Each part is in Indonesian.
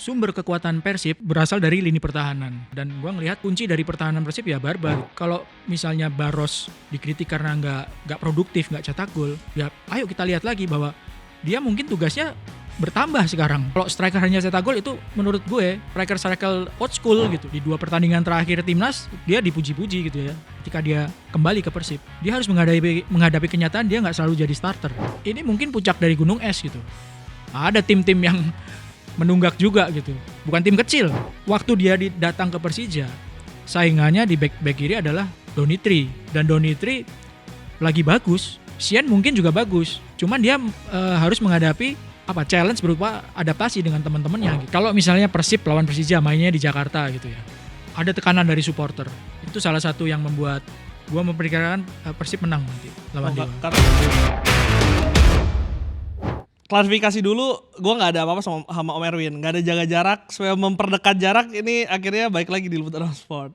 sumber kekuatan Persib berasal dari lini pertahanan. Dan gue ngelihat kunci dari pertahanan Persib ya Barbar. Kalau misalnya Baros dikritik karena nggak produktif, nggak cetak gol, ya ayo kita lihat lagi bahwa dia mungkin tugasnya bertambah sekarang. Kalau striker hanya cetak gol itu menurut gue striker old school gitu. Di 2 pertandingan terakhir timnas dia dipuji-puji gitu ya. Ketika dia kembali ke Persib, dia harus menghadapi kenyataan dia nggak selalu jadi starter. Ini mungkin puncak dari gunung es gitu. Ada tim-tim yang menunggak juga gitu. Bukan tim kecil. Waktu dia datang ke Persija, saingannya di back kiri adalah Donitri. Dan Donitri lagi bagus. Sian mungkin juga bagus. Cuman dia harus menghadapi challenge berupa adaptasi dengan teman-temannya. Kalau misalnya Persib lawan Persija mainnya di Jakarta gitu ya. Ada tekanan dari supporter. Itu salah satu yang membuat gua memperkirakan Persib menang nanti lawan Dewa. Klarifikasi dulu, gue nggak ada apa-apa sama Om Erwin, nggak ada jaga jarak, supaya memperdekat jarak ini akhirnya baik lagi di Liputan Sport.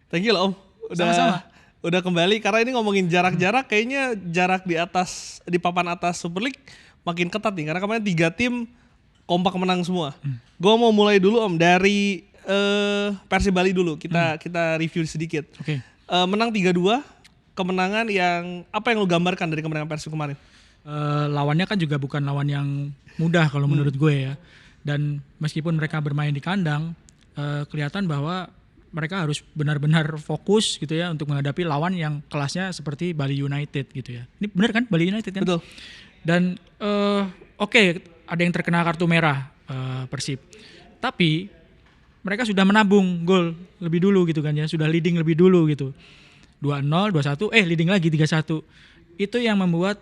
Thank you loh Om, udah kembali karena ini ngomongin jarak-jarak, kayaknya jarak di papan atas Super League makin ketat nih karena kemarin 3 tim kompak menang semua. Gue mau mulai dulu Om dari Persib Bali dulu, kita review sedikit. Okay. Menang 3-2, kemenangan yang apa yang lu gambarkan dari kemenangan Persib kemarin? Lawannya kan juga bukan lawan yang mudah kalau menurut gue ya. Dan meskipun mereka bermain di kandang, kelihatan bahwa mereka harus benar-benar fokus gitu ya untuk menghadapi lawan yang kelasnya seperti Bali United gitu ya. Ini benar kan Bali United kan? Betul. Dan ada yang terkena kartu merah Persib. Tapi mereka sudah menabung gol lebih dulu gitu kan ya, sudah leading lebih dulu gitu. 2-0, 2-1, leading lagi 3-1. Itu yang membuat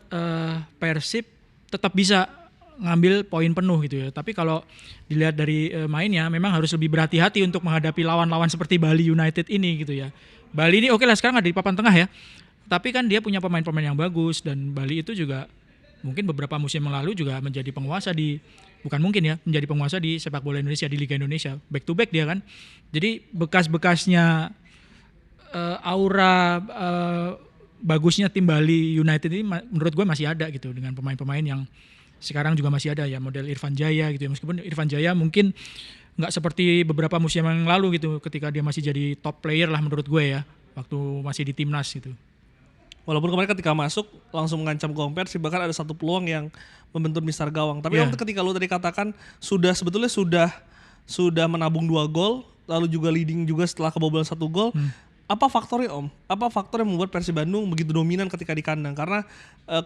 Persib tetap bisa ngambil poin penuh gitu ya. Tapi kalau dilihat dari mainnya memang harus lebih berhati-hati untuk menghadapi lawan-lawan seperti Bali United ini gitu ya. Bali ini lah sekarang ada di papan tengah ya. Tapi kan dia punya pemain-pemain yang bagus dan Bali itu juga mungkin beberapa musim yang lalu juga menjadi penguasa menjadi penguasa di sepak bola Indonesia, di Liga Indonesia. Back to back dia kan. Jadi bekas-bekasnya aura bagusnya tim Bali United ini menurut gue masih ada gitu dengan pemain-pemain yang sekarang juga masih ada ya, model Irfan Jaya gitu ya. Meskipun Irfan Jaya mungkin nggak seperti beberapa musim yang lalu gitu ketika dia masih jadi top player lah menurut gue ya waktu masih di timnas gitu. Walaupun kemarin ketika masuk langsung mengancam gawang Persib, bahkan ada satu peluang yang membentur mistar gawang. Tapi Om, ketika lu tadi katakan sebetulnya sudah menabung 2 gol, lalu juga leading juga setelah kebobolan 1 gol. Apa faktornya Om? Apa faktor yang membuat Persib Bandung begitu dominan ketika di kandang? Karena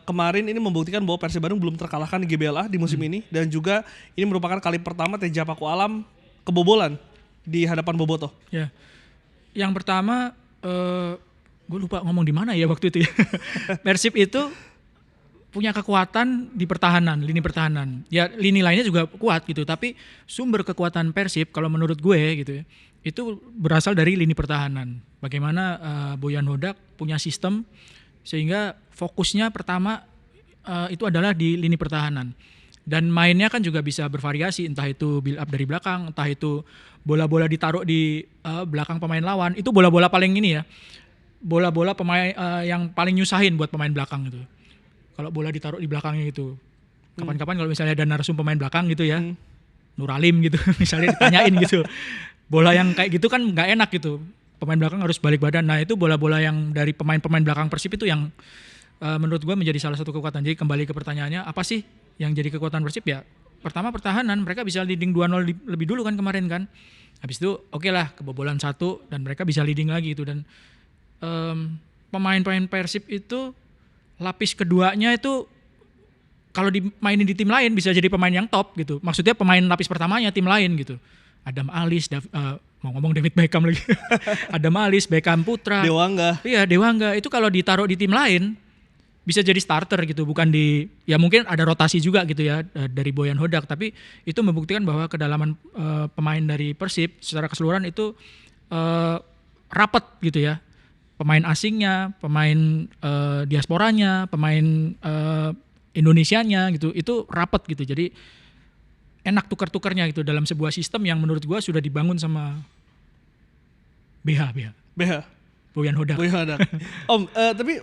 kemarin ini membuktikan bahwa Persib Bandung belum terkalahkan di GBLA di musim ini. Dan juga ini merupakan kali pertama Teja Paku Alam kebobolan di hadapan Bobotoh. Ya. Yang pertama, gue lupa ngomong di mana ya waktu itu ya. Persib itu punya kekuatan di pertahanan, lini pertahanan. Ya lini lainnya juga kuat gitu. Tapi sumber kekuatan Persib kalau menurut gue gitu ya, itu berasal dari lini pertahanan. Bagaimana Boyan Hodak punya sistem sehingga fokusnya pertama itu adalah di lini pertahanan. Dan mainnya kan juga bisa bervariasi, entah itu build up dari belakang, entah itu bola-bola ditaruh di belakang pemain lawan. Itu bola-bola paling ini ya, bola-bola pemain yang paling nyusahin buat pemain belakang gitu. Kalau bola ditaruh di belakangnya gitu. Kapan-kapan kalau misalnya ada narsum pemain belakang gitu ya, Nuralim gitu misalnya ditanyain gitu. Bola yang kayak gitu kan nggak enak gitu. Pemain belakang harus balik badan. Nah itu bola-bola yang dari pemain-pemain belakang Persib itu yang menurut gue menjadi salah satu kekuatan. Jadi kembali ke pertanyaannya, apa sih yang jadi kekuatan Persib ya? Pertama pertahanan, mereka bisa leading 2-0 lebih dulu kan kemarin kan. Habis itu lah kebobolan 1 dan mereka bisa leading lagi itu. Dan pemain-pemain Persib itu lapis keduanya itu kalau dimainin di tim lain bisa jadi pemain yang top gitu. Maksudnya pemain lapis pertamanya tim lain gitu. Adam Alis, mau ngomong David Beckham lagi. Adam Alis, Beckham Putra. Dewangga. Iya, Dewangga. Itu kalau ditaruh di tim lain bisa jadi starter gitu. Bukan ya mungkin ada rotasi juga gitu ya dari Boyan Hodak. Tapi itu membuktikan bahwa kedalaman pemain dari Persib secara keseluruhan itu rapat gitu ya. Pemain asingnya, pemain diasporanya, pemain Indonesianya gitu. Itu rapat gitu. Jadi enak tukar-tukarnya gitu dalam sebuah sistem yang menurut gue sudah dibangun sama BH Boyan Hodak. Om, tapi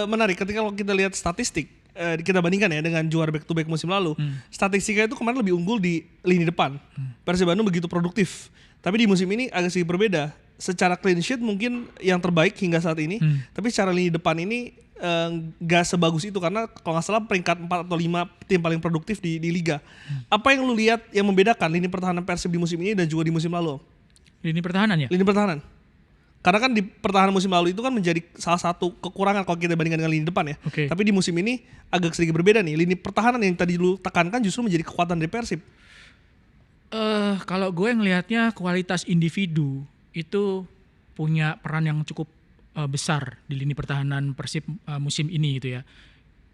menarik ketika kita lihat statistik kita bandingkan ya dengan juara back to back musim lalu, statistiknya itu kemarin lebih unggul di lini depan. Persib Bandung begitu produktif. Tapi di musim ini agak sedikit berbeda. Secara clean sheet mungkin yang terbaik hingga saat ini, tapi secara lini depan ini gak sebagus itu karena kalau nggak salah peringkat 4 atau 5 tim paling produktif di liga. Apa yang lu lihat yang membedakan lini pertahanan Persib di musim ini dan juga di musim lalu? Lini pertahanan ya? Lini pertahanan. Karena kan di pertahanan musim lalu itu kan menjadi salah satu kekurangan kalau kita bandingkan dengan lini depan ya. Tapi di musim ini agak sedikit berbeda nih. Lini pertahanan yang tadi lu tekankan justru menjadi kekuatan dari Persib. Kalau gue ngelihatnya kualitas individu itu punya peran yang cukup besar di lini pertahanan Persib musim ini gitu ya.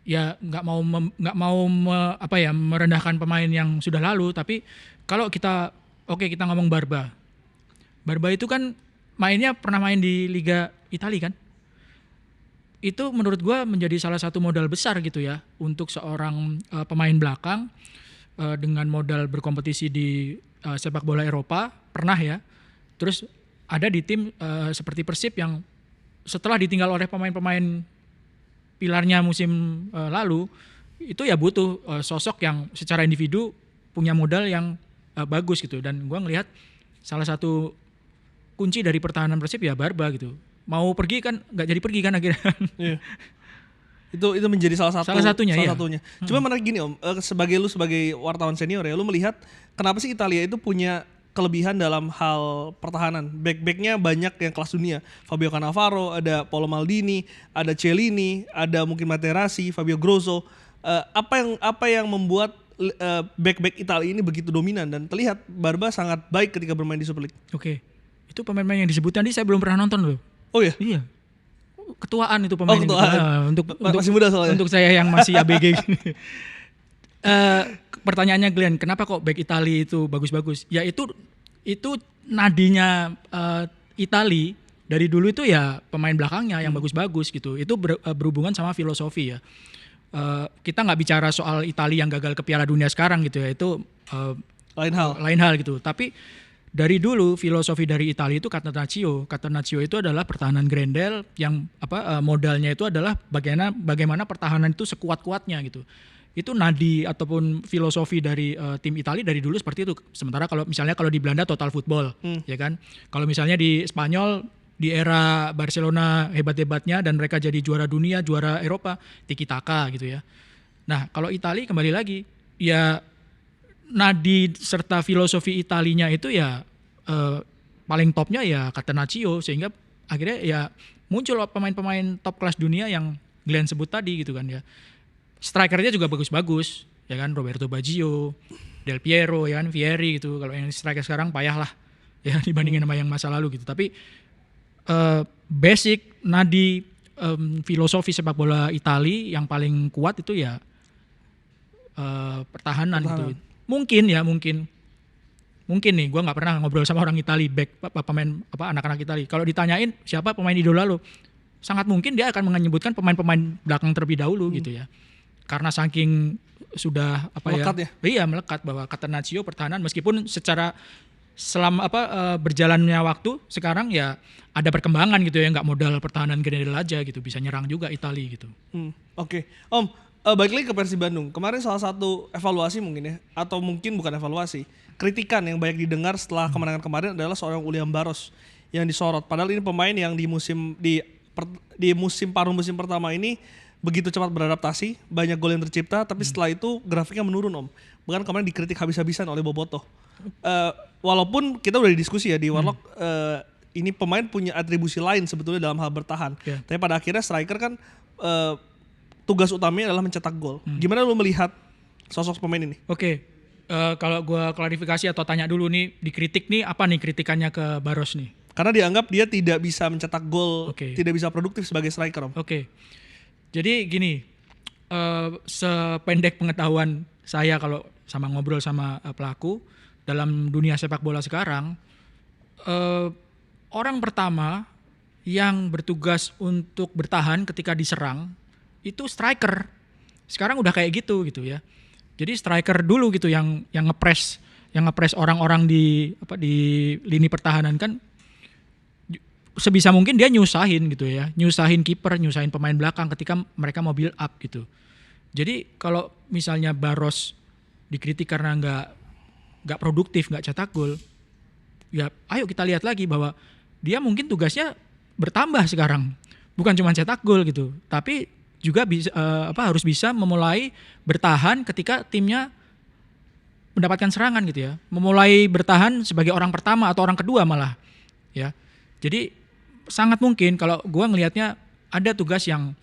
Ya nggak mau merendahkan pemain yang sudah lalu, tapi kalau kita ngomong Barba itu kan pernah main di Liga Italia kan. Itu menurut gue menjadi salah satu modal besar gitu ya untuk seorang pemain belakang dengan modal berkompetisi di sepak bola Eropa pernah ya. Terus ada di tim seperti Persib yang setelah ditinggal oleh pemain-pemain pilarnya musim lalu, itu ya butuh sosok yang secara individu punya modal yang bagus gitu. Dan gue ngelihat salah satu kunci dari pertahanan Persib ya Barba gitu. Mau pergi kan nggak jadi pergi kan akhirnya. Iya. Itu menjadi salah satunya. Cuma menarik gini Om, sebagai wartawan senior ya, lu melihat kenapa sih Italia itu punya kelebihan dalam hal pertahanan. Back-backnya banyak yang kelas dunia. Fabio Cannavaro, ada Paolo Maldini, ada Chiellini, ada mungkin Materazzi, Fabio Grosso. Apa yang membuat back-back Italia ini begitu dominan dan terlihat Barba sangat baik ketika bermain di Super League. Oke. Itu pemain-pemain yang disebutkan tadi saya belum pernah nonton loh. Oh ya? Iya. Ketuaan itu pemain itu. Untuk masih muda soalnya. Untuk saya yang masih ABG. Pertanyaannya Glenn, kenapa kok back Italia itu bagus-bagus? Ya itu nadinya Italia dari dulu itu ya pemain belakangnya yang bagus-bagus gitu. Itu berhubungan sama filosofi ya. Kita nggak bicara soal Italia yang gagal ke Piala Dunia sekarang gitu ya. Itu lain hal gitu. Tapi dari dulu filosofi dari Italia itu Catenaccio itu adalah pertahanan Grendel yang modalnya itu adalah bagaimana pertahanan itu sekuat-kuatnya gitu. Itu nadi ataupun filosofi dari tim Italia dari dulu seperti itu. Sementara kalau di Belanda total football, ya kan. Kalau misalnya di Spanyol di era Barcelona hebat-hebatnya dan mereka jadi juara dunia, juara Eropa, tiki taka gitu ya. Nah, kalau Italia kembali lagi, ya nadi serta filosofi Italinya itu ya paling topnya ya Catenaccio, sehingga akhirnya ya muncul pemain-pemain top kelas dunia yang Glenn sebut tadi gitu kan ya. Strikernya juga bagus-bagus, ya kan, Roberto Baggio, Del Piero, ya kan, Vieri gitu. Kalau yang striker sekarang payah lah, ya dibandingin sama yang masa lalu gitu. Tapi basic nadi filosofi sepak bola Italia yang paling kuat itu ya pertahanan gitu. Mungkin nih, gue nggak pernah ngobrol sama orang Italia, pemain anak-anak Italia. Kalau ditanyain siapa pemain idola lo, sangat mungkin dia akan menyebutkan pemain-pemain belakang terlebih dahulu gitu ya. Karena saking sudah melekat ya? Iya melekat bahwa Catenaccio pertahanan meskipun secara selama berjalannya waktu sekarang ya ada perkembangan gitu ya, nggak modal pertahanan Grendel aja gitu, bisa nyerang juga Italia gitu. Oke. Om, balik lagi ke Persib Bandung. Kemarin salah satu evaluasi mungkin ya, atau mungkin bukan evaluasi, kritikan yang banyak didengar setelah kemenangan kemarin adalah seorang William Barros yang disorot. Padahal ini pemain yang di paruh musim pertama ini begitu cepat beradaptasi, banyak gol yang tercipta, tapi setelah itu grafiknya menurun Om. Bahkan kemarin dikritik habis-habisan oleh Bobotoh. Walaupun kita udah diskusi ya di Warlock, ini pemain punya atribusi lain sebetulnya dalam hal bertahan. Tapi pada akhirnya striker kan tugas utamanya adalah mencetak gol. Gimana lu melihat sosok pemain ini? Oke. Kalau gue klarifikasi atau tanya dulu nih, dikritik nih apa nih kritikannya ke Barros nih? Karena dianggap dia tidak bisa mencetak gol, tidak bisa produktif sebagai striker Om. Oke. Jadi gini, sependek pengetahuan saya kalau sama ngobrol sama pelaku dalam dunia sepak bola sekarang, orang pertama yang bertugas untuk bertahan ketika diserang itu striker. Sekarang udah kayak gitu ya. Jadi striker dulu gitu yang ngepres orang-orang di lini pertahanan kan. Sebisa mungkin dia nyusahin gitu ya, nyusahin kiper, nyusahin pemain belakang ketika mereka mau build up gitu. Jadi kalau misalnya Barros dikritik karena nggak produktif, nggak cetak gol, ya ayo kita lihat lagi bahwa dia mungkin tugasnya bertambah sekarang, bukan cuma cetak gol gitu, tapi juga bisa harus bisa memulai bertahan ketika timnya mendapatkan serangan gitu ya, memulai bertahan sebagai orang pertama atau orang kedua malah, ya. Jadi sangat mungkin kalau gue ngelihatnya ada tugas yang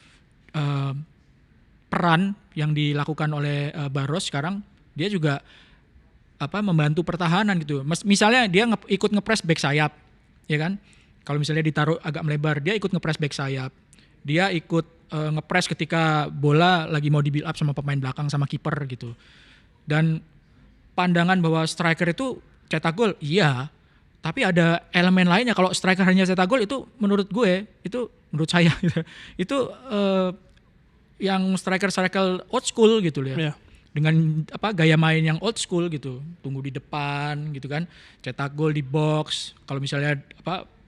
peran yang dilakukan oleh Barros sekarang, dia juga membantu pertahanan gitu. Misalnya dia ikut ngepres back sayap, ya kan? Kalau misalnya ditaruh agak melebar, dia ikut ngepres back sayap. Dia ikut ngepres ketika bola lagi mau di build up sama pemain belakang sama kiper gitu. Dan pandangan bahwa striker itu cetak gol, iya. Tapi ada elemen lainnya. Kalau striker hanya cetak gol itu menurut saya gitu. Itu yang striker old school gitu ya. Yeah. Dengan gaya main yang old school gitu. Tunggu di depan gitu kan. Cetak gol di box. Kalau misalnya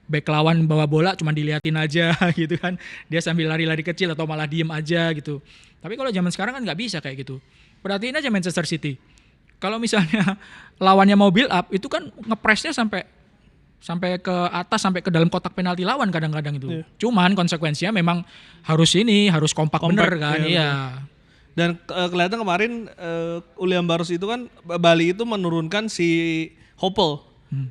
back lawan bawa bola cuma diliatin aja gitu kan. Dia sambil lari-lari kecil atau malah diem aja gitu. Tapi kalau zaman sekarang kan nggak bisa kayak gitu. Perhatiin aja Manchester City. Kalau misalnya lawannya mau build up itu kan ngepresnya sampai ke atas, sampai ke dalam kotak penalti lawan kadang-kadang itu. Yeah. Cuman konsekuensinya memang harus kompak bener kan. Iya. Dan kelihatan kemarin William Barros itu kan Bali itu menurunkan si Hopel.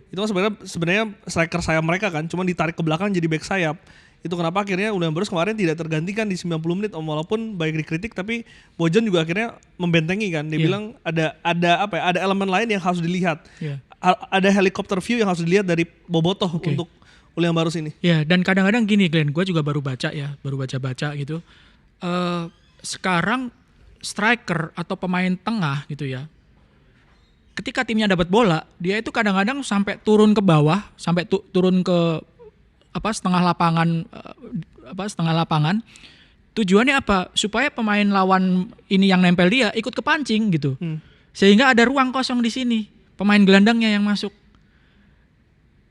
Itu kan sebenarnya striker sayap mereka kan, cuman ditarik ke belakang jadi back sayap. Itu kenapa akhirnya William Barros kemarin tidak tergantikan di 90 menit walaupun baik dikritik, tapi Bojan juga akhirnya membentengi kan. Dia bilang ada elemen lain yang harus dilihat. Yeah. Ada helikopter view yang harus dilihat dari Bobotoh untuk William Barros ini. Ya, dan kadang-kadang gini Glenn, gue juga baru baca gitu. Sekarang striker atau pemain tengah gitu ya, ketika timnya dapat bola, dia itu kadang-kadang sampai turun ke bawah, sampai turun ke setengah lapangan. Tujuannya apa? Supaya pemain lawan ini yang nempel dia ikut kepancing gitu. Sehingga ada ruang kosong di sini. Pemain gelandangnya yang masuk.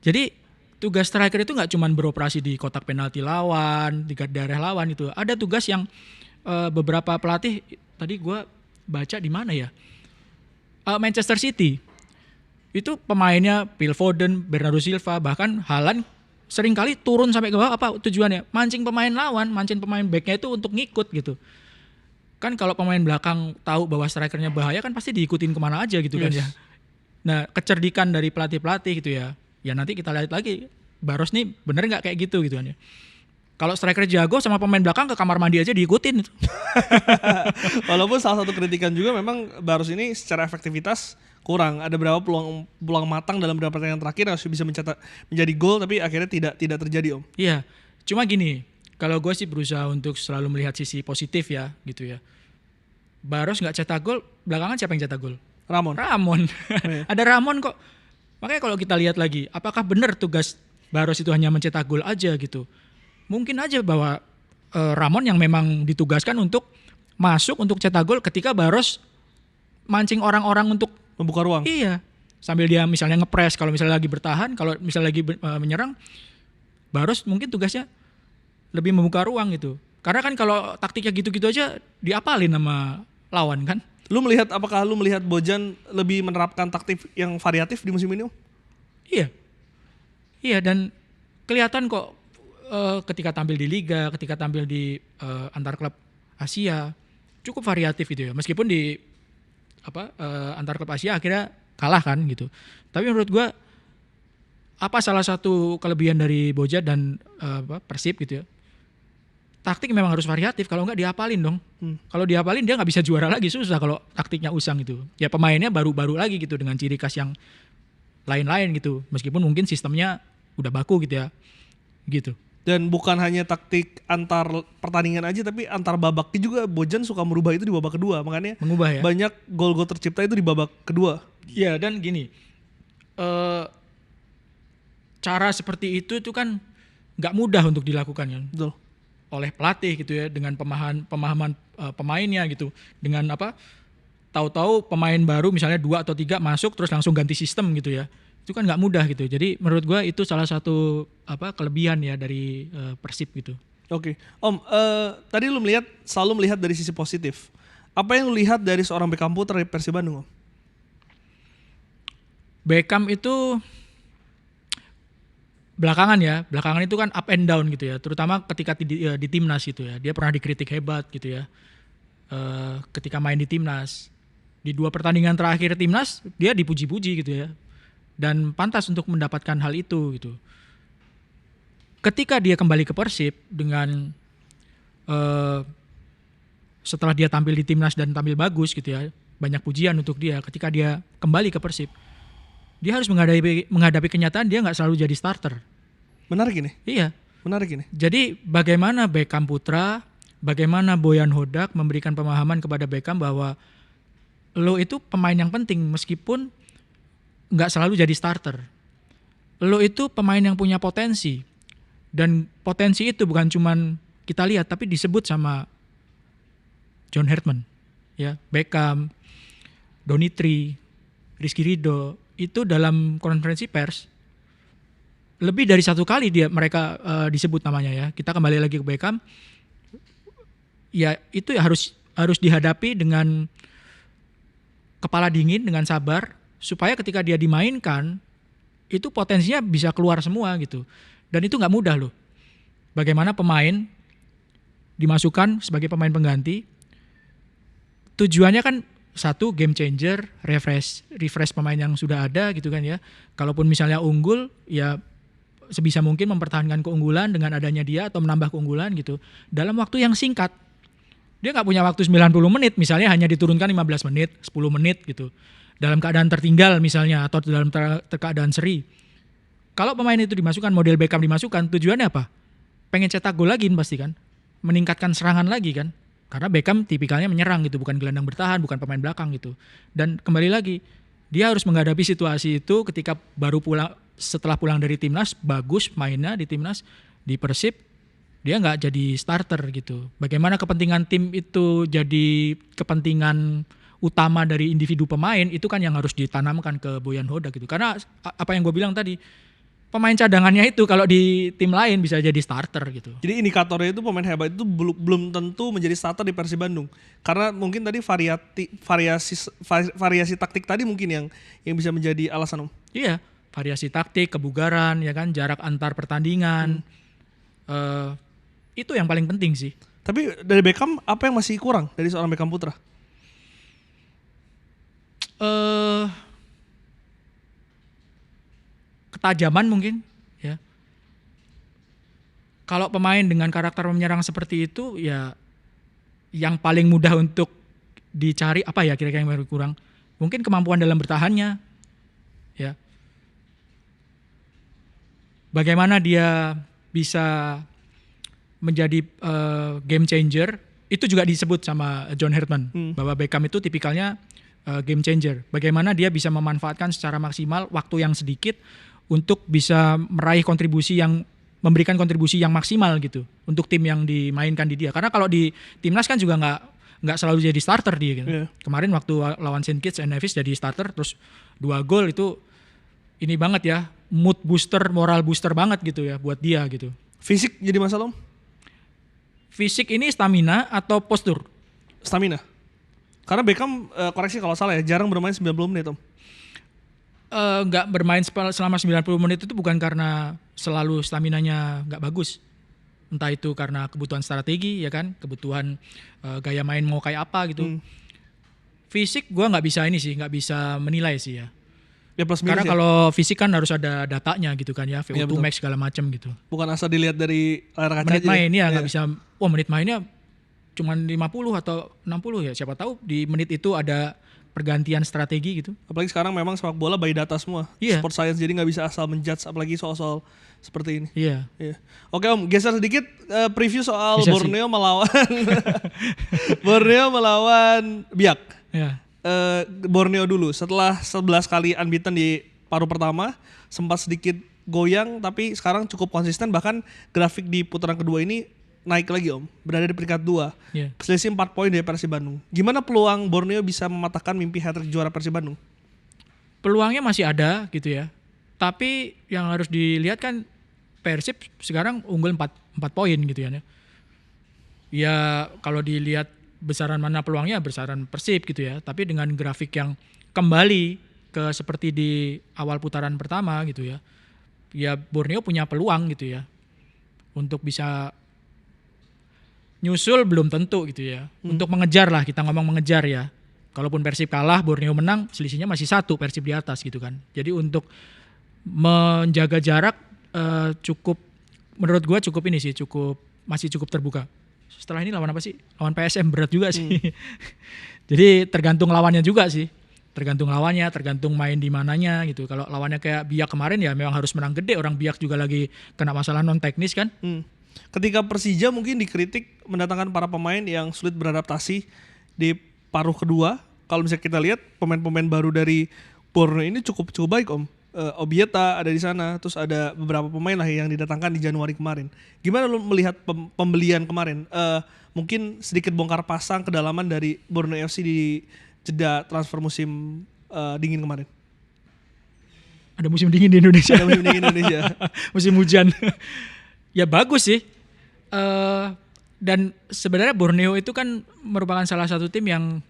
Jadi tugas striker itu nggak cuma beroperasi di kotak penalti lawan, di daerah lawan itu. Ada tugas yang beberapa pelatih, tadi gue baca di mana ya? Manchester City. Itu pemainnya Phil Foden, Bernardo Silva, bahkan Haaland seringkali turun sampai ke bawah. Apa tujuannya? Mancing pemain lawan, mancing pemain backnya itu untuk ngikut gitu. Kan kalau pemain belakang tahu bahwa strikernya bahaya kan pasti diikutin kemana aja gitu kan ya. Nah, kecerdikan dari pelatih-pelatih gitu ya. Ya nanti kita lihat lagi Barros nih bener nggak kayak gitu kan ya. Kalau striker jago sama pemain belakang ke kamar mandi aja diikutin itu. Walaupun salah satu kritikan juga memang Barros ini secara efektivitas kurang. Ada berapa peluang matang dalam beberapa pertandingan terakhir harus bisa menjadi gol, tapi akhirnya tidak terjadi, Om. Iya. Cuma gini, kalau gue sih berusaha untuk selalu melihat sisi positif ya gitu ya. Barros nggak cetak gol, belakangan siapa yang cetak gol? Ramon. Ada Ramon kok. Makanya kalau kita lihat lagi, apakah benar tugas Barros itu hanya mencetak gol aja gitu? Mungkin aja bahwa Ramon yang memang ditugaskan untuk masuk untuk cetak gol ketika Barros mancing orang-orang untuk membuka ruang. Iya. Sambil dia misalnya ngepres kalau misalnya lagi bertahan, kalau misalnya lagi menyerang, Barros mungkin tugasnya lebih membuka ruang gitu. Karena kan kalau taktiknya gitu-gitu aja diapalin sama lawan kan. Apakah lu melihat Bojan lebih menerapkan taktik yang variatif di musim ini? Iya. Iya, dan kelihatan kok ketika tampil di Liga, ketika tampil di antar klub Asia cukup variatif gitu ya. Meskipun di antar klub Asia akhirnya kalah kan gitu. Tapi menurut gua salah satu kelebihan dari Bojan dan Persib gitu ya. Taktik memang harus variatif, kalau nggak dihafalin dong. Kalau dihafalin dia nggak bisa juara lagi, susah kalau taktiknya usang gitu. Ya pemainnya baru-baru lagi gitu dengan ciri khas yang lain-lain gitu. Meskipun mungkin sistemnya udah baku gitu ya. Gitu. Dan bukan hanya taktik antar pertandingan aja, tapi antar babak juga Bojan suka merubah itu di babak kedua. Makanya mengubah ya. Banyak gol-gol tercipta itu di babak kedua. Iya, dan gini. Cara seperti itu kan nggak mudah untuk dilakukan kan. Betul. Oleh pelatih gitu ya, dengan pemahaman pemainnya gitu, dengan tahu-tahu pemain baru misalnya 2 atau 3 masuk terus langsung ganti sistem gitu ya, itu kan nggak mudah gitu. Jadi menurut gue itu salah satu kelebihan ya dari Persib gitu. Oke. Om, tadi lu selalu melihat dari sisi positif. Apa yang lu lihat dari seorang Beckham Putra di Persib Bandung, Om? Beckham itu belakangan itu kan up and down gitu ya, terutama ketika di timnas gitu ya. Dia pernah dikritik hebat gitu ya. Ketika main di timnas, di 2 pertandingan terakhir timnas dia dipuji-puji gitu ya, dan pantas untuk mendapatkan hal itu gitu. Ketika dia kembali ke Persib dengan setelah dia tampil di timnas dan tampil bagus gitu ya, banyak pujian untuk dia. Ketika dia kembali ke Persib, dia harus menghadapi kenyataan dia nggak selalu jadi starter. Menarik ini. Iya. Menarik ini. Jadi bagaimana Beckham Putra, bagaimana Boyan Hodak memberikan pemahaman kepada Beckham bahwa lo itu pemain yang penting meskipun nggak selalu jadi starter. Lo itu pemain yang punya potensi, dan potensi itu bukan cuman kita lihat tapi disebut sama John Herdman, ya, Beckham, Donitri, Rizky Ridho itu dalam konferensi pers lebih dari 1 kali mereka disebut namanya ya. Kita kembali lagi ke Beckham, ya itu ya harus dihadapi dengan kepala dingin, dengan sabar, supaya ketika dia dimainkan itu potensinya bisa keluar semua gitu. Dan itu nggak mudah loh. Bagaimana pemain dimasukkan sebagai pemain pengganti, tujuannya kan satu, game changer, refresh pemain yang sudah ada gitu kan ya. Kalaupun misalnya unggul, ya sebisa mungkin mempertahankan keunggulan dengan adanya dia atau menambah keunggulan gitu dalam waktu yang singkat. Dia nggak punya waktu 90 menit, misalnya hanya diturunkan 15 menit, 10 menit gitu. Dalam keadaan tertinggal misalnya, atau dalam keadaan seri. Kalau pemain itu dimasukkan, model Beckham dimasukkan, tujuannya apa? Pengen cetak gol lagi pasti kan, meningkatkan serangan lagi kan. Karena Beckham tipikalnya menyerang gitu, bukan gelandang bertahan, bukan pemain belakang gitu. Dan kembali lagi, dia harus menghadapi situasi itu ketika setelah pulang dari timnas, bagus mainnya di timnas, di Persib, dia nggak jadi starter gitu. Bagaimana kepentingan tim itu jadi kepentingan utama dari individu pemain, itu kan yang harus ditanamkan ke Boyan Hodak gitu. Karena apa yang gue bilang tadi, pemain cadangannya itu kalau di tim lain bisa jadi starter gitu. Jadi indikatornya itu pemain hebat itu belum tentu menjadi starter di Persib Bandung. Karena mungkin tadi variasi taktik tadi mungkin yang bisa menjadi alasan, Om. Iya, variasi taktik, kebugaran, ya kan, jarak antar pertandingan. Itu yang paling penting sih. Tapi dari Beckham, apa yang masih kurang dari seorang Beckham Putra? Ketajaman mungkin ya. Kalau pemain dengan karakter menyerang seperti itu, ya yang paling mudah untuk dicari apa ya kira-kira yang baru kurang? Mungkin kemampuan dalam bertahannya ya. Bagaimana dia bisa menjadi game changer, itu juga disebut sama John Herdman bahwa Beckham itu tipikalnya game changer. Bagaimana dia bisa memanfaatkan secara maksimal waktu yang sedikit untuk bisa meraih memberikan kontribusi yang maksimal gitu untuk tim yang dimainkan di dia. Karena kalau di timnas kan juga nggak selalu jadi starter dia gitu. Yeah. Kemarin waktu lawan Saint Kitts and Nevis jadi starter, terus 2 gol itu ini banget ya, mood booster, moral booster banget gitu ya buat dia gitu. Fisik jadi masalah, Om? Fisik ini stamina atau postur? Stamina. Karena Beckham, koreksi kalau salah ya, jarang bermain 90 menit, Om. Nggak bermain selama 90 menit itu bukan karena selalu staminanya nggak bagus. Entah itu karena kebutuhan strategi ya kan, kebutuhan gaya main mau kayak apa gitu. Fisik gue nggak bisa menilai sih ya. Ya plus karena minus kalau fisik kan harus ada datanya gitu kan ya, VO2 ya, max segala macam gitu. Bukan asal dilihat dari layar kaca menit aja. Main ya nggak bisa, menit mainnya cuma 50 atau 60 ya, siapa tahu di menit itu ada pergantian strategi gitu. Apalagi sekarang memang sepak bola by data semua. Iya. Sport science, jadi nggak bisa asal menjudge apalagi soal-soal seperti ini. Iya. Oke, Om, geser sedikit preview soal Borneo melawan Biak. Iya. Borneo dulu, setelah 11 kali unbeaten di paruh pertama, sempat sedikit goyang tapi sekarang cukup konsisten, bahkan grafik di putaran kedua ini naik lagi, Om, berada di peringkat 2. Selisih 4 poin dari Persib Bandung. Gimana peluang Borneo bisa mematahkan mimpi hat-trick juara Persib Bandung? Peluangnya masih ada gitu ya. Tapi yang harus dilihat kan Persib sekarang unggul 4 poin gitu ya. Ya kalau dilihat besaran mana peluangnya, besaran Persib gitu ya. Tapi dengan grafik yang kembali ke seperti di awal putaran pertama gitu ya. Ya Borneo punya peluang gitu ya. Untuk bisa nyusul belum tentu gitu ya. Untuk mengejar lah, kita ngomong mengejar ya. Kalaupun Persib kalah, Borneo menang, selisihnya masih 1 Persib di atas gitu kan. Jadi untuk menjaga jarak cukup, menurut gue cukup ini sih, masih cukup terbuka. Setelah ini lawan apa sih? Lawan PSM, berat juga sih. Jadi tergantung lawannya juga sih. Tergantung lawannya, tergantung main di mananya gitu. Kalau lawannya kayak Biak kemarin ya memang harus menang gede. Orang Biak juga lagi kena masalah non teknis kan. Ketika Persija mungkin dikritik mendatangkan para pemain yang sulit beradaptasi di paruh kedua. Kalau misalnya kita lihat pemain-pemain baru dari Borneo ini cukup baik Om. Obieta ada di sana, terus ada beberapa pemain lah yang didatangkan di Januari kemarin. Gimana lu melihat pembelian kemarin? Mungkin sedikit bongkar pasang kedalaman dari Borneo FC di jeda transfer musim dingin kemarin. Ada musim dingin di Indonesia. Ada musim dingin Indonesia. Musim hujan. Ya bagus sih. Dan sebenarnya Borneo itu kan merupakan salah satu tim yang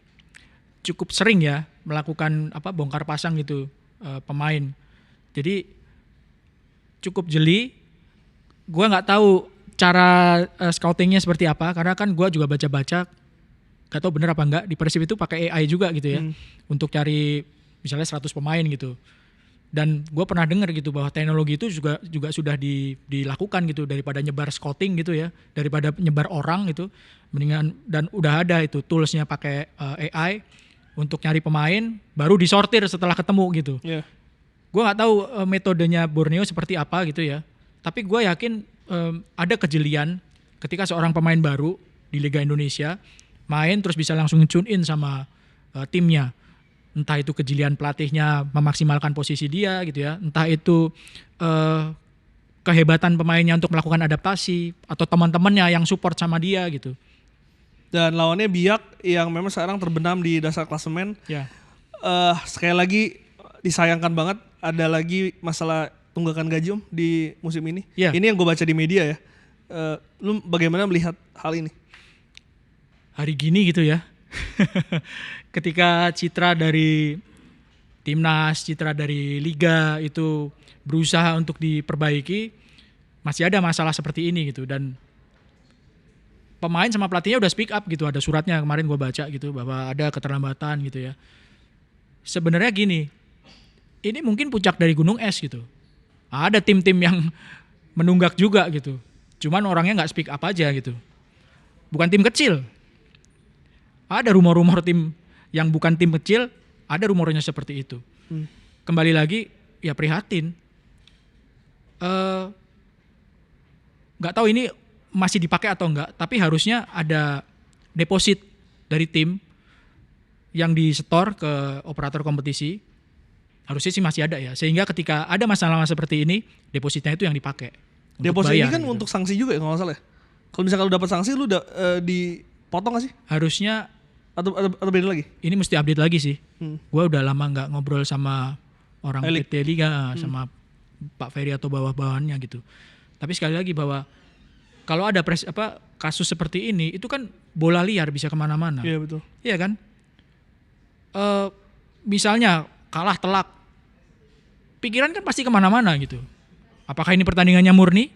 cukup sering ya melakukan bongkar pasang gitu pemain. Jadi cukup jeli. Gue nggak tahu cara scoutingnya seperti apa, karena kan gue juga baca-baca, gak tahu bener apa enggak, di Persib itu pakai AI juga gitu ya, untuk cari misalnya 100 pemain gitu. Dan gue pernah dengar gitu bahwa teknologi itu juga sudah dilakukan gitu, daripada nyebar scouting gitu ya, daripada nyebar orang gitu, mendingan, dan udah ada itu toolsnya pakai AI untuk nyari pemain, baru disortir setelah ketemu gitu. Yeah. Gue nggak tahu metodenya Borneo seperti apa gitu ya, tapi gue yakin ada kejelian ketika seorang pemain baru di Liga Indonesia main terus bisa langsung tune in sama timnya. Entah itu kejelian pelatihnya memaksimalkan posisi dia gitu ya, entah itu kehebatan pemainnya untuk melakukan adaptasi, atau teman-temannya yang support sama dia gitu. Dan lawannya Biak yang memang sekarang terbenam di dasar klasemen. Ya. Sekali lagi disayangkan banget ada lagi masalah tunggakan gaji Om di musim ini. Ya. Ini yang gue baca di media ya. Lu bagaimana melihat hal ini? Hari gini gitu ya. Ketika citra dari timnas, citra dari liga itu berusaha untuk diperbaiki, masih ada masalah seperti ini gitu. Dan pemain sama pelatihnya udah speak up gitu, ada suratnya kemarin gue baca gitu bahwa ada keterlambatan gitu ya. Sebenarnya gini, ini mungkin puncak dari gunung es gitu. Ada tim-tim yang menunggak juga gitu, cuman orangnya nggak speak up aja gitu. Bukan tim kecil. Ada rumor-rumor tim yang bukan tim kecil, ada rumornya seperti itu. Kembali lagi, ya prihatin. Nggak tahu ini masih dipakai atau enggak, tapi harusnya ada deposit dari tim yang disetor ke operator kompetisi. Harusnya sih masih ada ya, sehingga ketika ada masalah seperti ini, depositnya itu yang dipakai. Deposit bayar, ini kan gitu. untuk sanksi juga ya kalau nggak salah ya? Kalau misalkan lu dapat sanksi, lu dipotong nggak sih? Harusnya Atau beda lagi? ini mesti update lagi sih. Gue udah lama nggak ngobrol sama orang Elik. PT Liga, sama Pak Ferry atau bawah-bawahannya gitu. Tapi sekali lagi bahwa kalau ada kasus seperti ini, itu kan bola liar bisa kemana-mana. Iya betul. Iya kan? Misalnya kalah telak, pikiran kan pasti kemana-mana gitu. Apakah ini pertandingannya murni?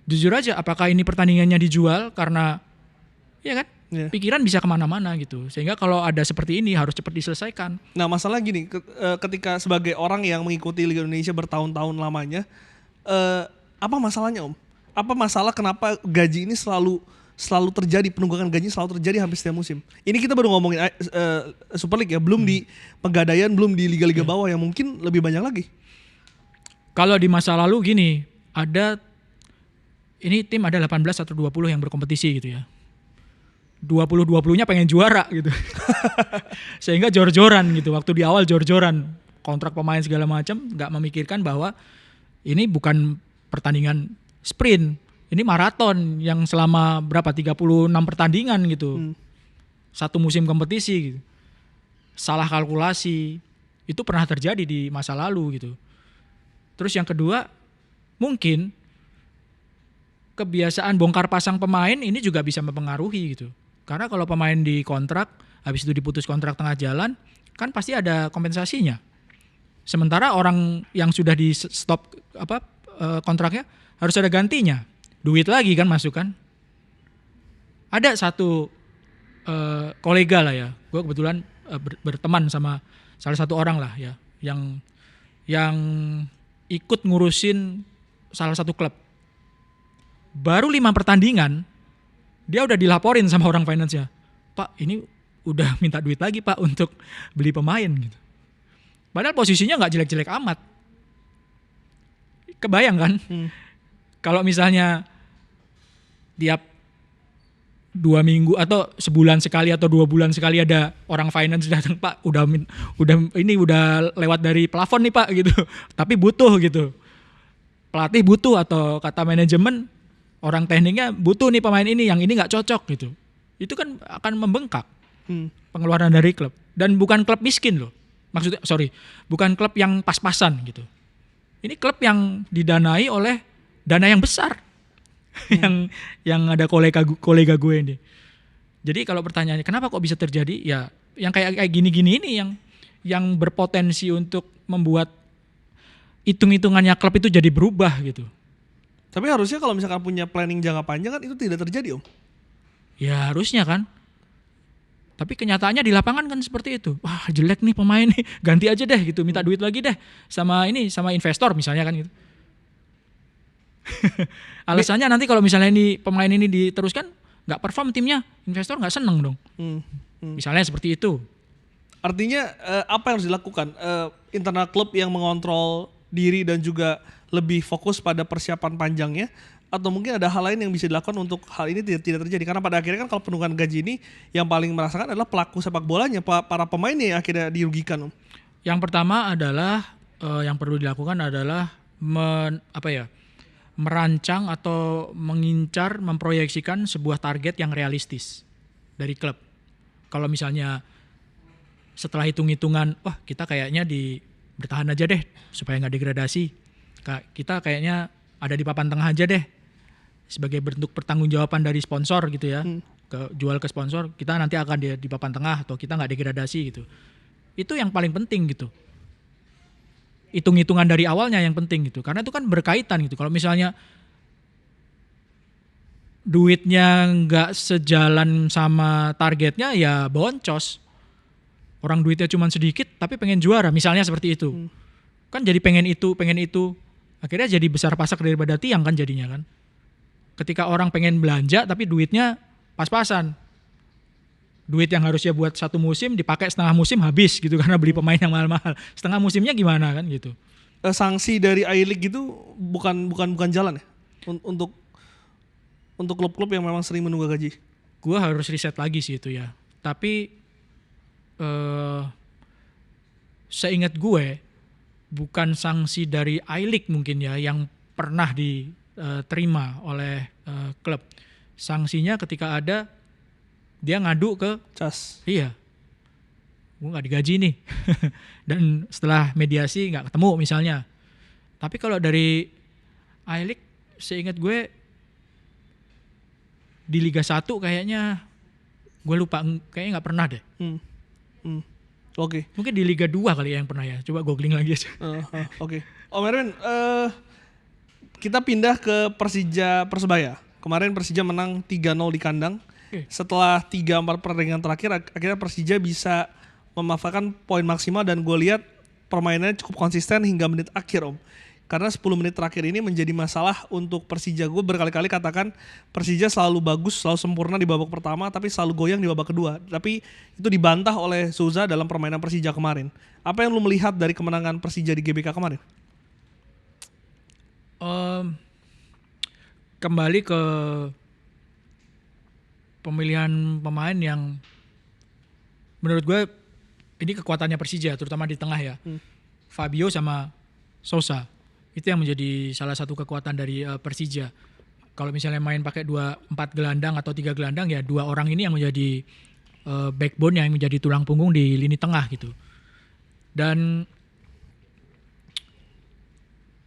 Jujur aja, apakah ini pertandingannya dijual karena, ya kan? Yeah. Pikiran bisa kemana-mana gitu. Sehingga kalau ada seperti ini harus cepat diselesaikan. Nah masalah gini, ketika sebagai orang yang mengikuti Liga Indonesia bertahun-tahun lamanya, apa masalahnya Om? Apa masalah kenapa gaji ini selalu terjadi, penunggakan gaji selalu terjadi hampir setiap musim? Ini kita baru ngomongin Super League ya, belum di Pegadaian, belum di liga-liga bawah yang mungkin lebih banyak lagi. Kalau di masa lalu gini, ini tim ada 18 atau 20 yang berkompetisi gitu ya. 20-20-nya pengen juara gitu. Sehingga jor-joran gitu, waktu di awal jor-joran. Kontrak pemain segala macam, gak memikirkan bahwa ini bukan pertandingan sprint. Ini maraton yang selama 36 pertandingan gitu. Satu musim kompetisi gitu. Salah kalkulasi. Itu pernah terjadi di masa lalu gitu. Terus yang kedua, mungkin kebiasaan bongkar pasang pemain ini juga bisa mempengaruhi gitu. Karena kalau pemain di kontrak, habis itu diputus kontrak tengah jalan, kan pasti ada kompensasinya. Sementara orang yang sudah di stop kontraknya harus ada gantinya. Duit lagi kan masuk kan. Ada satu kolega lah ya, gue kebetulan berteman sama salah satu orang lah ya, yang ikut ngurusin salah satu klub. Baru 5 pertandingan, dia udah dilaporin sama orang finance-nya. Pak, ini udah minta duit lagi Pak untuk beli pemain gitu. Padahal posisinya nggak jelek-jelek amat. Kebayang kan? Kalau misalnya tiap 2 minggu atau sebulan sekali atau 2 bulan sekali ada orang finance datang, Pak, udah lewat dari plafon nih Pak gitu. Tapi butuh gitu. Pelatih butuh atau kata manajemen, orang tekniknya butuh nih pemain ini, yang ini nggak cocok gitu. Itu kan akan membengkak pengeluaran dari klub. Dan bukan klub miskin loh. Maksudnya bukan klub yang pas-pasan gitu. Ini klub yang didanai oleh dana yang besar. yang ada kolega gue ini. Jadi kalau pertanyaannya kenapa kok bisa terjadi, ya yang kayak gini-gini ini yang berpotensi untuk membuat hitung-hitungannya klub itu jadi berubah gitu. Tapi harusnya kalau misalkan punya planning jangka panjang kan itu tidak terjadi Om. Ya harusnya kan. Tapi kenyataannya di lapangan kan seperti itu. Wah, jelek nih pemain nih, ganti aja deh gitu, minta duit lagi deh sama investor misalnya kan gitu. Alasannya nanti kalau misalnya ini pemain ini diteruskan nggak perform timnya, investor nggak seneng dong. Misalnya seperti itu. Artinya apa yang harus dilakukan? Internal klub yang mengontrol diri dan juga lebih fokus pada persiapan panjangnya, atau mungkin ada hal lain yang bisa dilakukan untuk hal ini tidak terjadi? Karena pada akhirnya kan kalau penurunan gaji ini yang paling merasakan adalah pelaku sepak bolanya, para pemainnya yang akhirnya dirugikan. Yang pertama adalah yang perlu dilakukan adalah merancang atau mengincar, memproyeksikan sebuah target yang realistis dari klub. Kalau misalnya setelah hitung-hitungan, wah kita kayaknya bertahan aja deh supaya nggak degradasi. Kita kayaknya ada di papan tengah aja deh sebagai bentuk pertanggungjawaban dari sponsor gitu ya. Jual ke sponsor, kita nanti akan di papan tengah atau kita nggak degradasi gitu. Itu yang paling penting gitu. Hitung-hitungan dari awalnya yang penting gitu, karena itu kan berkaitan gitu. Kalau misalnya duitnya nggak sejalan sama targetnya, ya boncos. Orang duitnya cuma sedikit tapi pengen juara, misalnya seperti itu. Kan jadi pengen itu, akhirnya jadi besar pasak daripada tiang kan jadinya kan. Ketika orang pengen belanja tapi duitnya pas-pasan. Duit yang harusnya buat 1 musim dipakai setengah musim habis gitu karena beli pemain yang mahal-mahal. Setengah musimnya gimana kan gitu. Sanksi dari I-League gitu bukan jalan ya untuk klub-klub yang memang sering menunggak gaji. Gua harus riset lagi sih itu ya. Tapi seingat gue bukan sanksi dari I-League mungkin ya yang pernah diterima oleh klub. Sanksinya ketika ada dia ngadu ke CAS. Iya, gue nggak digaji nih. Dan setelah mediasi nggak ketemu misalnya. Tapi kalau dari I-League seingat gue di Liga 1 kayaknya gue lupa, kayaknya nggak pernah deh. Oke. Mungkin di Liga 2 kali ya yang pernah ya. Coba googling lagi aja. Oke. Om Erwin, kita pindah ke Persebaya. Kemarin Persija menang 3-0 di kandang. Setelah 3-4 pertandingan terakhir, akhirnya Persija bisa memanfaatkan poin maksimal dan gue lihat permainannya cukup konsisten hingga menit akhir Om. Karena 10 menit terakhir ini menjadi masalah untuk Persija. Gue berkali-kali katakan Persija selalu bagus, selalu sempurna di babak pertama, tapi selalu goyang di babak kedua. Tapi itu dibantah oleh Souza dalam permainan Persija kemarin. Apa yang lu melihat dari kemenangan Persija di GBK kemarin? Kembali ke pemilihan pemain yang menurut gue ini kekuatannya Persija, terutama di tengah ya. Fabio sama Sousa. Itu yang menjadi salah satu kekuatan dari Persija. Kalau misalnya main pakai 4 gelandang atau 3 gelandang, ya 2 orang ini yang menjadi backbone, yang menjadi tulang punggung di lini tengah gitu. Dan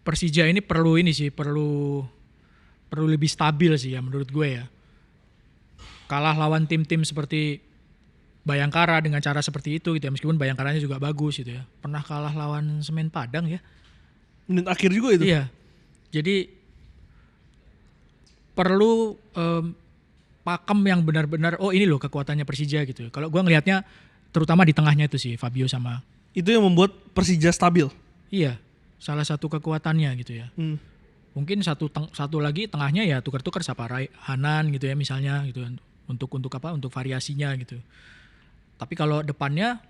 Persija ini perlu lebih stabil sih ya menurut gue ya. kalah lawan tim-tim seperti Bayangkara dengan cara seperti itu gitu ya, meskipun Bayangkaranya juga bagus gitu ya. Pernah kalah lawan Semen Padang ya. Menit akhir juga itu. Iya. Jadi perlu pakem yang benar-benar ini loh kekuatannya Persija gitu. Kalau gua ngelihatnya terutama di tengahnya itu sih Fabio sama. Itu yang membuat Persija stabil. Iya. Salah satu kekuatannya gitu ya. Mungkin satu lagi tengahnya ya tukar-tukar Saparai, Hanan gitu ya misalnya gitu untuk variasinya gitu. Tapi kalau depannya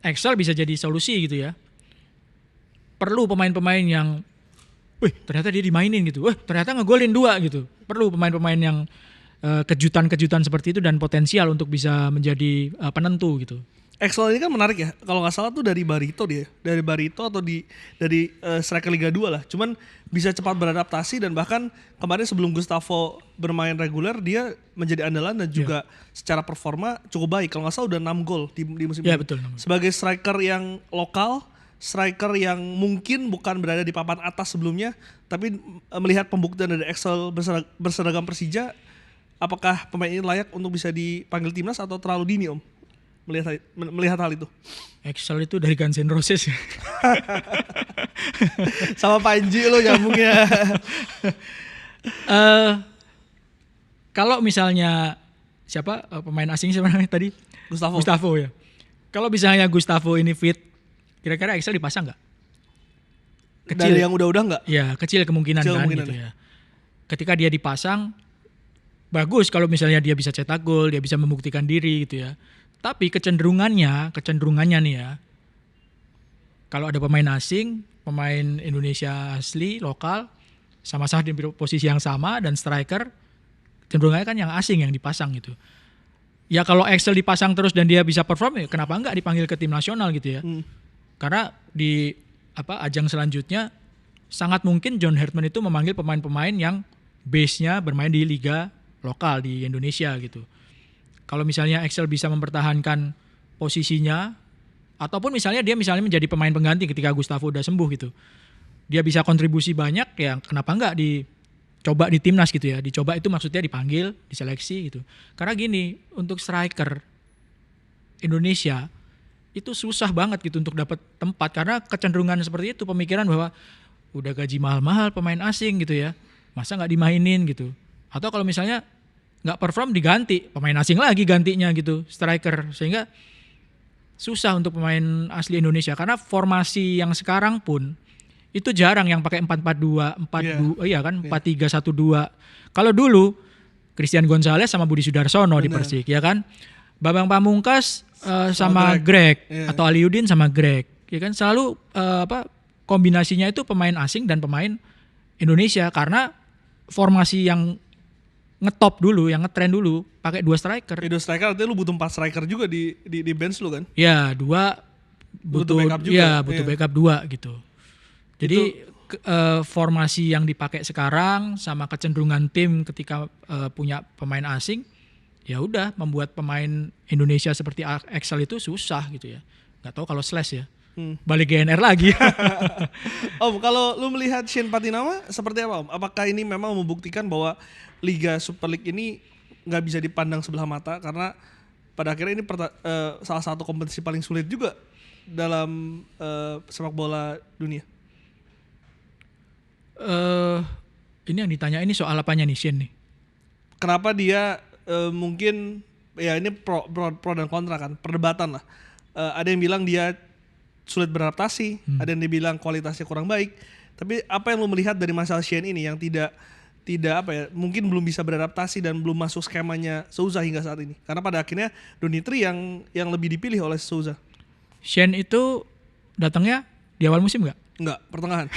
Excel bisa jadi solusi gitu ya. Perlu pemain-pemain yang ternyata dia dimainin gitu. Ternyata ngegolin 2 gitu. Perlu pemain-pemain yang kejutan-kejutan seperti itu dan potensial untuk bisa menjadi penentu gitu. Excel ini kan menarik ya. Kalau nggak salah tuh dari Barito dia. Dari Barito atau dari striker Liga 2 lah. Cuman bisa cepat beradaptasi dan bahkan kemarin sebelum Gustavo bermain reguler dia menjadi andalan dan juga secara performa cukup baik. Kalau nggak salah udah 6 gol di musim ini. Betul. Sebagai striker yang lokal, striker yang mungkin bukan berada di papan atas sebelumnya, tapi melihat pembuktian dari Excel berseragam Persija, apakah pemain ini layak untuk bisa dipanggil timnas atau terlalu dini Om? Melihat hal itu. Excel itu dari Guns N' Roses. Sama Panji lo nyambungnya. Kalau misalnya siapa pemain asing siapa namanya tadi? Gustavo ya. Kalau misalnya Gustavo ini fit, kira-kira Excel dipasang nggak? Kecil. Dari yang udah-udah nggak? Ya kecil kemungkinan gitu ya. Ketika dia dipasang, bagus kalau misalnya dia bisa cetak gol, dia bisa membuktikan diri gitu ya. Tapi kecenderungannya nih ya, kalau ada pemain asing, pemain Indonesia asli, lokal, sama-sama di posisi yang sama dan striker, cenderungannya kan yang asing yang dipasang gitu. Ya kalau Excel dipasang terus dan dia bisa perform, ya kenapa enggak dipanggil ke tim nasional gitu ya. Karena di ajang selanjutnya sangat mungkin John Hartman itu memanggil pemain-pemain yang base-nya bermain di liga lokal di Indonesia gitu. Kalau misalnya Excel bisa mempertahankan posisinya, ataupun misalnya dia menjadi pemain pengganti ketika Gustavo udah sembuh gitu, dia bisa kontribusi banyak, ya kenapa enggak dicoba di timnas gitu ya. Dicoba itu maksudnya dipanggil, diseleksi gitu. Karena gini, untuk striker Indonesia itu susah banget gitu untuk dapat tempat, karena kecenderungan seperti itu, pemikiran bahwa udah gaji mahal-mahal pemain asing gitu ya, masa nggak dimainin gitu. Atau kalau misalnya nggak perform diganti, pemain asing lagi gantinya gitu, striker. Sehingga susah untuk pemain asli Indonesia, karena formasi yang sekarang pun itu jarang yang pakai 4-4-2, 4-2, iya kan, 4-3-1-2. Kalau dulu Christian Gonzalez sama Budi Sudarsono di Persik, ya kan. Bambang Pamungkas sama Greg atau Aliudin sama Greg, ya kan, selalu kombinasinya itu pemain asing dan pemain Indonesia, karena formasi yang ngetop dulu, yang ngetren dulu pakai 2 striker. 2 striker artinya lu butuh 4 striker juga di bench lu kan? Ya, 2 butuh backup juga. Ya, butuh backup 2 gitu. Jadi formasi yang dipakai sekarang sama kecenderungan tim ketika punya pemain asing, ya udah membuat pemain Indonesia seperti Excel itu susah gitu ya. Nggak tahu kalau Slash ya. Balik GNR lagi. Om, kalau lu melihat Shane Patinama seperti apa Om? Apakah ini memang membuktikan bahwa Liga Super League ini nggak bisa dipandang sebelah mata, karena pada akhirnya ini salah satu kompetisi paling sulit juga dalam sepak bola dunia? Ini yang ditanya ini soal apanya nih Shane nih? Kenapa dia mungkin ya ini pro dan kontra kan, perdebatan lah. Ada yang bilang dia sulit beradaptasi, ada yang dibilang kualitasnya kurang baik. Tapi apa yang lo melihat dari masalah Shane ini yang tidak mungkin belum bisa beradaptasi dan belum masuk skemanya Souza hingga saat ini? Karena pada akhirnya Donitri yang lebih dipilih oleh Souza. Shane itu datangnya di awal musim nggak? Nggak, pertengahan.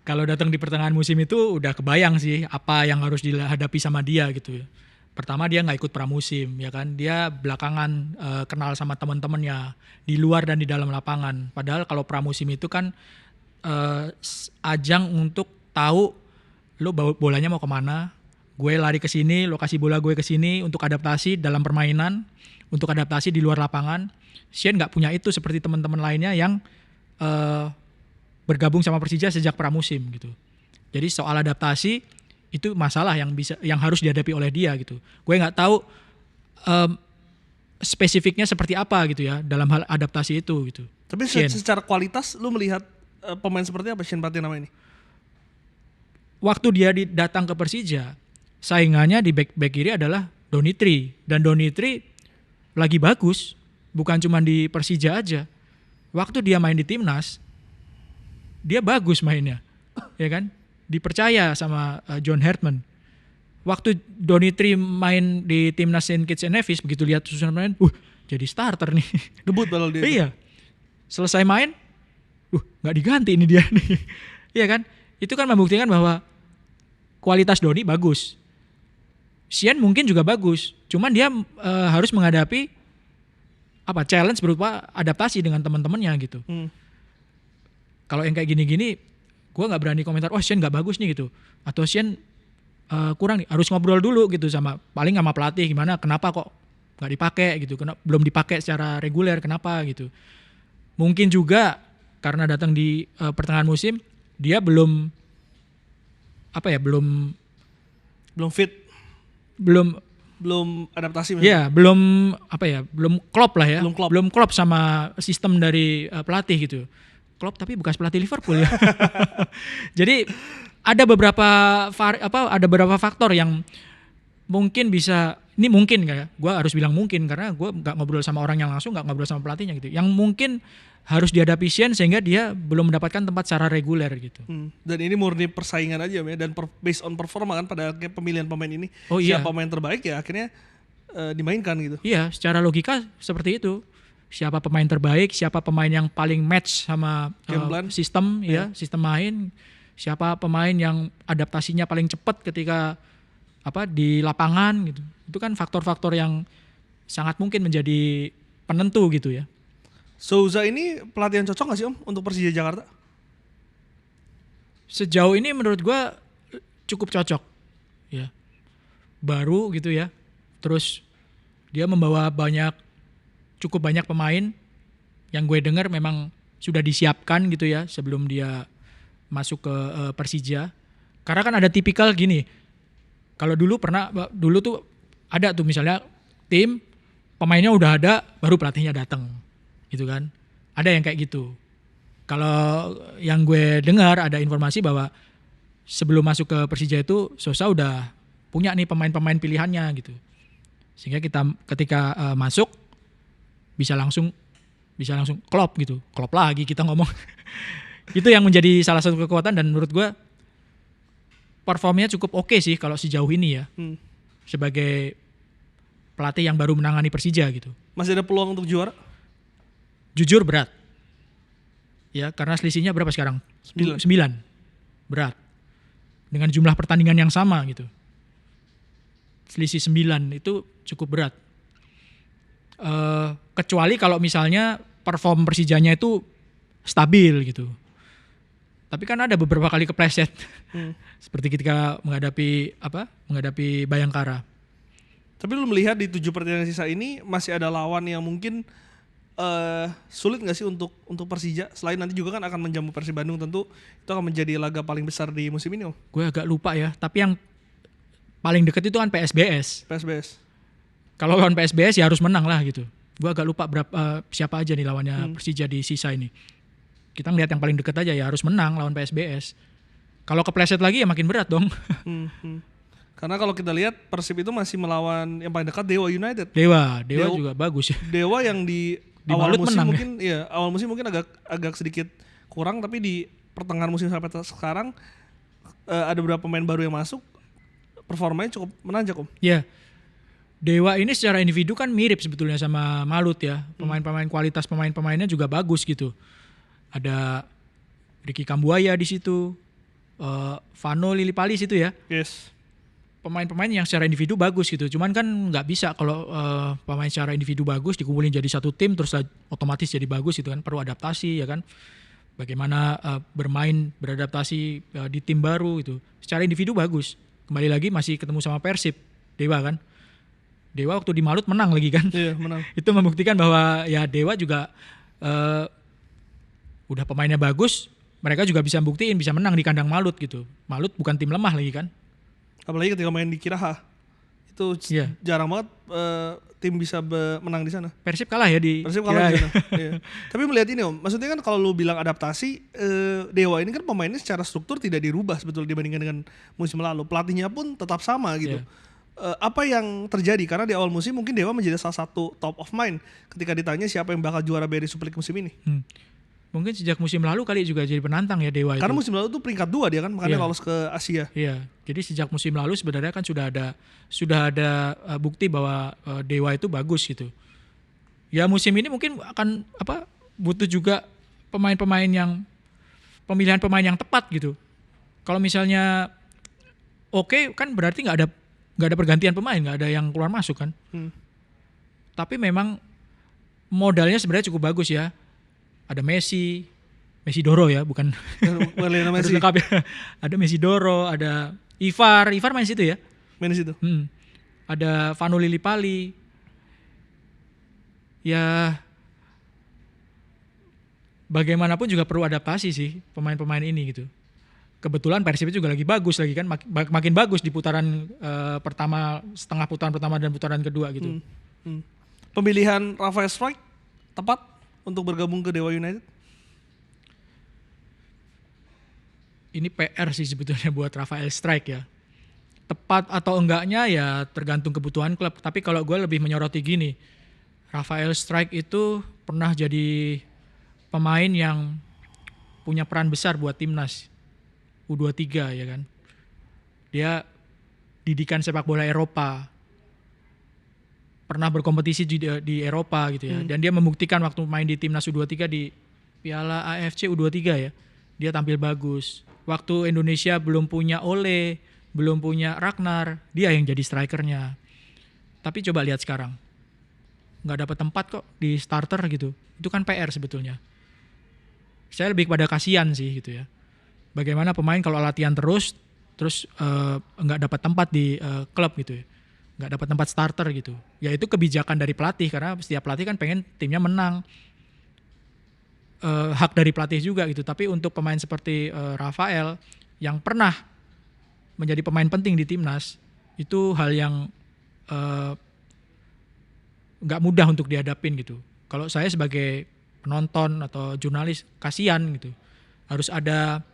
Kalau datang di pertengahan musim itu udah kebayang sih apa yang harus dihadapi sama dia gitu ya. Pertama dia nggak ikut pramusim ya kan, dia belakangan kenal sama teman-temannya di luar dan di dalam lapangan. Padahal kalau pramusim itu kan ajang untuk tahu lo bolanya mau kemana, gue lari ke sini, lo kasih bola gue ke sini untuk adaptasi dalam permainan, untuk adaptasi di luar lapangan. Shane nggak punya itu seperti teman-teman lainnya yang bergabung sama Persija sejak pramusim gitu. Jadi soal adaptasi itu masalah yang harus dihadapi oleh dia gitu. Gue nggak tahu spesifiknya seperti apa gitu ya dalam hal adaptasi itu gitu. Tapi secara kualitas lu melihat pemain seperti apa Shane Patinama ini? Waktu dia datang ke Persija, saingannya di back kiri adalah Donitri, dan Donitri lagi bagus, bukan cuma di Persija aja. Waktu dia main di timnas, dia bagus mainnya, ya kan? Dipercaya sama John Hartman. Waktu Donitri main di timnas Saint Kitts and Nevis, begitu lihat susunan main, jadi starter nih. Debut padahal dia. Iya. Selesai main, nggak diganti ini dia nih. Iya kan? Itu kan membuktikan bahwa kualitas Doni bagus. Sian mungkin juga bagus, cuman dia harus menghadapi challenge berupa adaptasi dengan teman-temannya gitu. Kalau yang kayak gini-gini, gue nggak berani komentar, Sian nggak bagus nih gitu, atau Sian kurang nih. Harus ngobrol dulu gitu sama pelatih, gimana, kenapa kok nggak dipakai gitu, belum dipakai secara reguler, kenapa gitu. Mungkin juga karena datang di pertengahan musim, dia belum fit, belum adaptasi. Iya, belum klop lah ya. Belum klop sama sistem dari pelatih gitu. Klop tapi bekas pelatih Liverpool ya. Jadi ada beberapa faktor yang mungkin bisa, ini mungkin nggak ya? Gue harus bilang mungkin karena gue nggak ngobrol sama orang yang langsung, nggak ngobrol sama pelatihnya gitu. Yang mungkin harus dihadapi Sian sehingga dia belum mendapatkan tempat secara reguler gitu. Dan ini murni persaingan aja ya, dan based on performa kan pada pemilihan pemain ini. Iya. Siapa pemain terbaik ya akhirnya dimainkan gitu. Iya, secara logika seperti itu. Siapa pemain terbaik, siapa pemain yang paling match sama sistem sistem main, siapa pemain yang adaptasinya paling cepat ketika di lapangan gitu. Itu kan faktor-faktor yang sangat mungkin menjadi penentu gitu ya. Souza ini pelatih yang cocok gak sih Om untuk Persija Jakarta? Sejauh ini menurut gue cukup cocok ya. Baru gitu ya. Terus dia membawa cukup banyak pemain yang gue dengar memang sudah disiapkan gitu ya sebelum dia masuk ke Persija. Karena kan ada tipikal gini. Kalau dulu tuh ada tuh misalnya tim pemainnya udah ada baru pelatihnya datang. Gitu kan. Ada yang kayak gitu. Kalau yang gue dengar ada informasi bahwa sebelum masuk ke Persija itu Souza udah punya nih pemain-pemain pilihannya gitu. Sehingga kita ketika masuk bisa langsung klop gitu. Klop lagi kita ngomong. Itu yang menjadi salah satu kekuatan dan menurut gue performnya cukup oke sih kalau sejauh ini ya. Sebagai pelatih yang baru menangani Persija gitu. Masih ada peluang untuk juara? Jujur berat. Ya, karena selisihnya berapa sekarang? 9. Berat. Dengan jumlah pertandingan yang sama gitu. Selisih 9 itu cukup berat. Kecuali kalau misalnya perform Persijanya itu stabil gitu. Tapi kan ada beberapa kali kepleset. Seperti ketika menghadapi Bayangkara. Tapi lu melihat di 7 pertandingan sisa ini masih ada lawan yang mungkin sulit nggak sih untuk Persija, selain nanti juga kan akan menjamu Persib Bandung, tentu itu akan menjadi laga paling besar di musim ini Om. Gue agak lupa ya, tapi yang paling dekat itu kan PSBS. Kalau lawan PSBS ya harus menang lah gitu. Gue agak lupa siapa aja nih lawannya Persija di sisa ini. Kita ngeliat yang paling dekat aja ya harus menang lawan PSBS. Kalau kepleset lagi ya makin berat dong. Karena kalau kita lihat Persib itu masih melawan yang paling dekat Dewa United. Dewa juga bagus ya. Dewa yang di awal musim mungkin ya awal musim mungkin agak sedikit kurang, tapi di pertengahan musim sampai sekarang ada beberapa pemain baru yang masuk, performanya cukup menanjak Om. Iya. Dewa ini secara individu kan mirip sebetulnya sama Malut ya. Pemain-pemain kualitas pemain-pemainnya juga bagus gitu. Ada Ricky Kambuaya di situ, Vano Lillipali situ ya. Yes. Pemain-pemain yang secara individu bagus gitu. Cuman kan nggak bisa kalau pemain secara individu bagus dikumpulin jadi satu tim terus otomatis jadi bagus gitu kan. Perlu adaptasi ya kan. Bagaimana beradaptasi di tim baru gitu. Secara individu bagus. Kembali lagi masih ketemu sama Persib, Dewa kan. Dewa waktu di Malut menang lagi kan. Iya, menang. Itu membuktikan bahwa ya Dewa juga udah pemainnya bagus. Mereka juga bisa buktiin bisa menang di kandang Malut gitu. Malut bukan tim lemah lagi kan. Apalagi ketika main di Kiraha. Itu Iya. jarang banget tim bisa menang di sana. Persib kalah ya di Persib kalah di Kiraha. sana. Iya. Tapi melihat ini Om, maksudnya kan kalau lu bilang adaptasi, Dewa ini kan pemainnya secara struktur tidak dirubah sebetulnya dibandingkan dengan musim lalu. Pelatihnya pun tetap sama gitu. Iya. Apa yang terjadi? Karena di awal musim mungkin Dewa menjadi salah satu top of mind ketika ditanya siapa yang bakal juara BRI Super League musim ini. Mungkin sejak musim lalu kali juga jadi penantang ya Dewa Karena itu. musim lalu tuh peringkat 2 dia kan, makanya Iya. lolos ke Asia. Iya. Jadi sejak musim lalu sebenarnya kan sudah ada bukti bahwa Dewa itu bagus gitu. Ya musim ini mungkin akan butuh juga pemilihan pemain yang tepat gitu. Kalau misalnya oke kan berarti nggak ada pergantian pemain, nggak ada yang keluar masuk kan. Tapi memang modalnya sebenarnya cukup bagus ya. Ada Messi Doro ya, bukan Lionel harus Messi lengkap ya. Ada Messi Doro, ada Ivar main situ ya. main di situ. Ada Vanu Lillipali. Ya bagaimanapun juga perlu adaptasi sih pemain-pemain ini gitu. Kebetulan Persib juga lagi bagus lagi kan, makin bagus di putaran pertama, setengah putaran pertama dan putaran kedua gitu. Pemilihan Rafael Strike tepat untuk bergabung ke Dewa United? Ini PR sih sebetulnya buat Rafael Strike ya. Tepat atau enggaknya ya tergantung kebutuhan klub. Tapi kalau gue lebih menyoroti gini, Rafael Strike itu pernah jadi pemain yang punya peran besar buat timnas U23 ya kan. Dia didikan sepak bola Eropa, pernah berkompetisi di Eropa gitu ya. Dan dia membuktikan waktu main di timnas U23 di Piala AFC U23 ya, dia tampil bagus. Waktu Indonesia belum punya Ole, belum punya Ragnar, dia yang jadi strikernya. Tapi coba lihat sekarang, nggak dapat tempat kok di starter gitu. Itu kan PR sebetulnya. Saya lebih kepada kasihan sih gitu ya. Bagaimana pemain kalau latihan terus nggak dapat tempat di klub gitu ya. Nggak dapat tempat starter gitu. Ya itu kebijakan dari pelatih, karena setiap pelatih kan pengen timnya menang. Hak dari pelatih juga gitu. Tapi untuk pemain seperti Rafael yang pernah menjadi pemain penting di timnas, itu hal yang nggak mudah untuk dihadapin gitu. Kalau saya sebagai penonton atau jurnalis kasihan gitu. Harus ada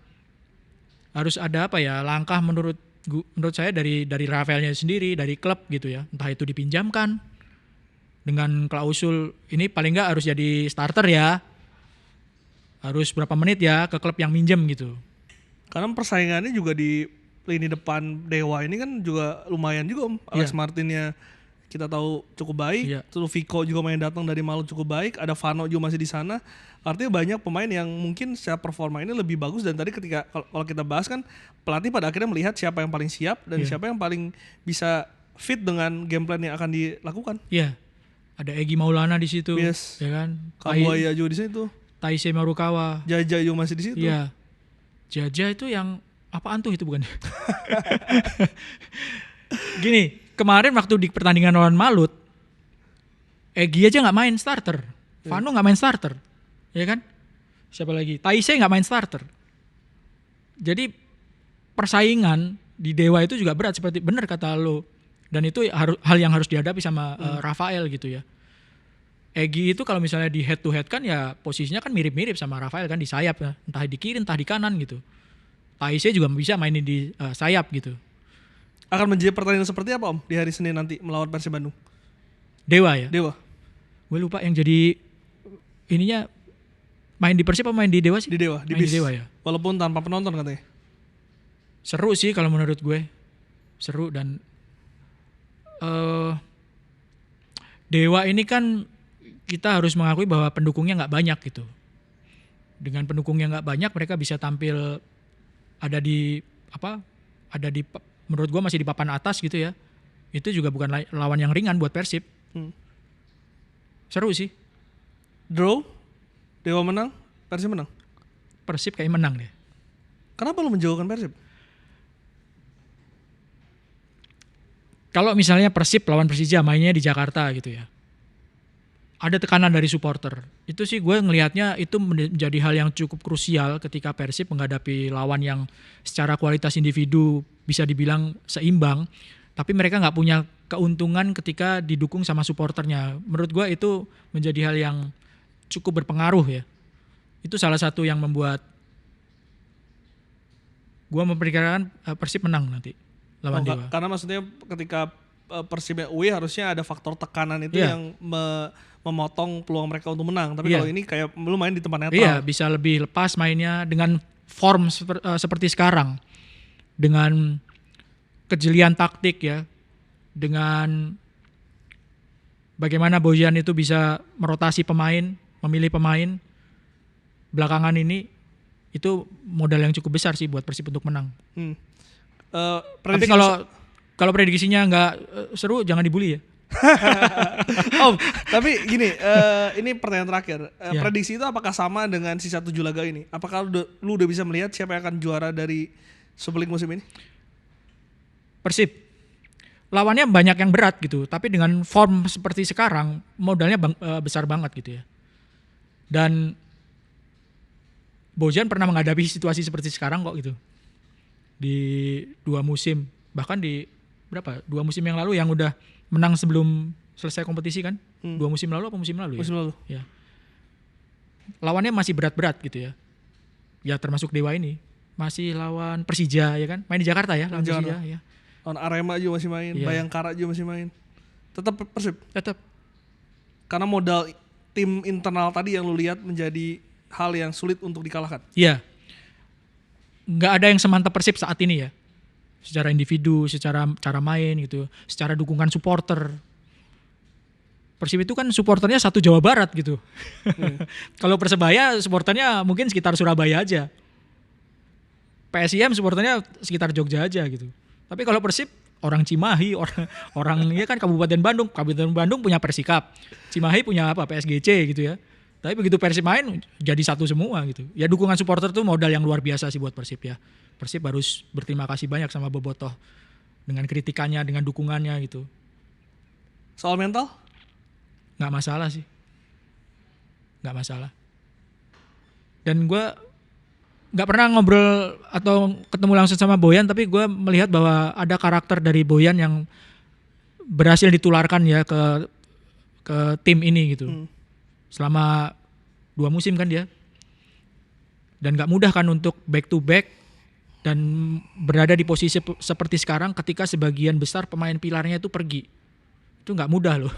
langkah menurut saya dari Rafaelnya sendiri, dari klub gitu ya. Entah itu dipinjamkan dengan klausul ini paling nggak harus jadi starter ya. Harus berapa menit ya ke klub yang minjem gitu. Karena persaingannya juga di lini depan Dewa ini kan juga lumayan juga Om. Alex Martinnya kita tahu cukup baik. Terus Vico juga main datang dari Maluku cukup baik. Ada Vano juga masih di sana. Artinya banyak pemain yang mungkin secara performa ini lebih bagus. Dan tadi ketika kalau kita bahas kan pelatih pada akhirnya melihat siapa yang paling siap dan siapa yang paling bisa fit dengan game plan yang akan dilakukan. Iya. Ada Egy Maulana di situ, ya kan? Kabuaya juga di situ. Taisei Marukawa. Jaja juga masih di situ. Iya. Jaja itu yang apaan tuh itu bukan? Gini, kemarin waktu di pertandingan lawan Malut, Egy aja nggak main starter, Vano nggak main starter, ya kan? Siapa lagi? Taisei nggak main starter. Jadi persaingan di Dewa itu juga berat seperti benar kata lo, dan itu hal yang harus dihadapi sama Rafael gitu ya. Egy itu kalau misalnya di head to head kan ya posisinya kan mirip-mirip sama Rafael kan di sayap ya, entah di kiri entah di kanan gitu. Taisei juga bisa mainin di sayap gitu. Akan menjadi pertandingan seperti apa Om di hari Senin nanti melawan Persib Bandung? Dewa ya? Dewa. Gue lupa yang jadi ininya main di Persib apa main di Dewa sih? Di Dewa, di Dewa ya. Walaupun tanpa penonton katanya. Seru sih kalau menurut gue. Seru dan Dewa ini kan kita harus mengakui bahwa pendukungnya nggak banyak gitu. Dengan pendukungnya nggak banyak, mereka bisa tampil menurut gue masih di papan atas gitu ya. Itu juga bukan lawan yang ringan buat Persib. Seru sih. Draw, Dewa menang, Persib menang. Persib kayak menang deh. Kenapa lu menjauhkan Persib? Kalau misalnya Persib lawan Persija mainnya di Jakarta gitu ya. ada tekanan dari supporter. Itu sih gue ngelihatnya itu menjadi hal yang cukup krusial ketika Persib menghadapi lawan yang secara kualitas individu bisa dibilang seimbang, tapi mereka nggak punya keuntungan ketika didukung sama supporternya. Menurut gue itu menjadi hal yang cukup berpengaruh ya. Itu salah satu yang membuat gue memperkirakan Persib menang nanti lawan Dewa. Karena maksudnya ketika Persib away harusnya ada faktor tekanan itu yang memotong peluang mereka untuk menang. Tapi kalau ini kayak lu main di tempat netral. Iya, bisa lebih lepas mainnya dengan form seperti sekarang. Dengan kejelian taktik ya. Dengan bagaimana Bojan itu bisa merotasi pemain, memilih pemain. Belakangan ini itu modal yang cukup besar sih buat Persib untuk menang. Tapi kalau prediksinya nggak seru jangan dibully ya. Tapi gini, ini pertanyaan terakhir. Prediksi itu apakah sama dengan sisa 7 laga ini? Apakah lu udah bisa melihat siapa yang akan juara dari Super League musim ini? Persib. Lawannya banyak yang berat gitu, tapi dengan form seperti sekarang modalnya besar banget gitu ya. Dan Bojan pernah menghadapi situasi seperti sekarang kok gitu. Di 2 musim, bahkan di 2 musim yang lalu yang udah menang sebelum selesai kompetisi kan? 2 musim lalu apa musim lalu ya? Musim lalu. Ya. Lawannya masih berat-berat gitu ya. Ya termasuk Dewa ini. Masih lawan Persija ya kan? Main di Jakarta ya, lawan Persija ya. Lawan Arema juga masih main, Bayangkara juga masih main. Tetap Persib. Tetap. Karena modal tim internal tadi yang lu lihat menjadi hal yang sulit untuk dikalahkan. Iya. Nggak ada yang semantap Persib saat ini ya. Secara individu, secara cara main gitu, secara dukungan supporter. Persib itu kan supporternya satu Jawa Barat gitu. Kalau Persebaya supporternya mungkin sekitar Surabaya aja. PSIM supporternya sekitar Jogja aja gitu. Tapi kalau Persib orang Cimahi, orangnya kan Kabupaten Bandung. Kabupaten Bandung punya Persikap. Cimahi punya PSGC gitu ya. Tapi begitu Persib main jadi satu semua gitu. Ya dukungan supporter tuh modal yang luar biasa sih buat Persib ya. Persib harus berterima kasih banyak sama Bobotoh dengan kritikannya, dengan dukungannya gitu. Soal mental? Nggak masalah sih. Nggak masalah. Dan gue nggak pernah ngobrol atau ketemu langsung sama Boyan, tapi gue melihat bahwa ada karakter dari Boyan yang berhasil ditularkan ya ke tim ini gitu. Selama 2 musim kan dia. Dan gak mudah kan untuk back to back dan berada di posisi seperti sekarang ketika sebagian besar pemain pilarnya itu pergi. Itu gak mudah loh.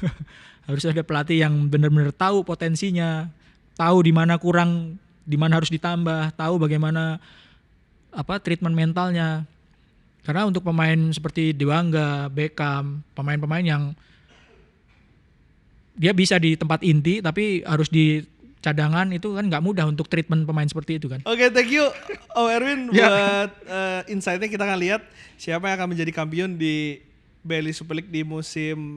Harus ada pelatih yang benar-benar tahu potensinya, tahu di mana kurang, di mana harus ditambah, tahu bagaimana treatment mentalnya. Karena untuk pemain seperti Dewangga, Beckham, pemain-pemain yang dia bisa di tempat inti tapi harus di cadangan, itu kan nggak mudah untuk treatment pemain seperti itu kan. Oke, thank you Erwin buat insight-nya. Kita akan lihat siapa yang akan menjadi kampion di BRI Super League di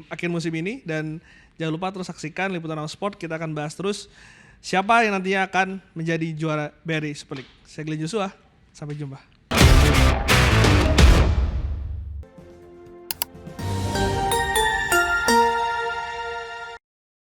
akhir musim ini, dan jangan lupa terus saksikan Liputan Now Sport. Kita akan bahas terus siapa yang nantinya akan menjadi juara BRI Super League. Saya Glenn Joshua, sampai jumpa.